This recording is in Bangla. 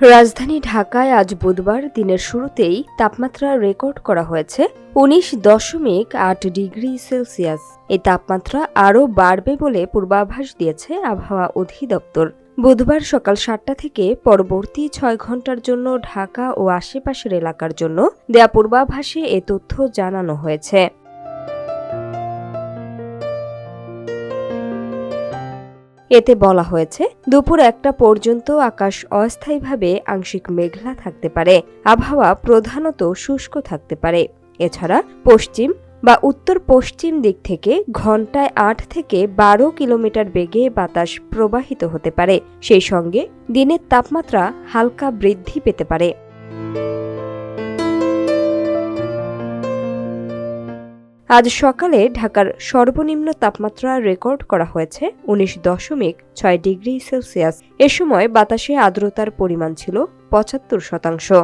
রাজধানী ঢাকায় আজ বুধবার দিনের শুরুতেই তাপমাত্রা রেকর্ড করা হয়েছে 19.8 ডিগ্রি সেলসিয়াস। এই তাপমাত্রা আরও বাড়বে বলে পূর্বাভাস দিয়েছে আবহাওয়া অধিদপ্তর। বুধবার সকাল 7টা থেকে পরবর্তী 6 ঘন্টার জন্য ঢাকা ও আশেপাশের এলাকার জন্য দেয়া পূর্বাভাসে এ তথ্য জানানো হয়েছে। এতে বলা হয়েছে, দুপুর 1টা পর্যন্ত আকাশ অস্থায়ীভাবে আংশিক মেঘলা থাকতে পারে। আবহাওয়া প্রধানত শুষ্ক থাকতে পারে। এছাড়া পশ্চিম বা উত্তর পশ্চিম দিক থেকে ঘন্টায় 8 থেকে 12 কিলোমিটার বেগে বাতাস প্রবাহিত হতে পারে। সেই সঙ্গে দিনের তাপমাত্রা হালকা বৃদ্ধি পেতে পারে। আজ সকালে ঢাকার সর্বনিম্ন তাপমাত্রা রেকর্ড করা হয়েছে 19.6 ডিগ্রি সেলসিয়াস। এ সময় বাতাসে আর্দ্রতার পরিমাণ ছিল 75%।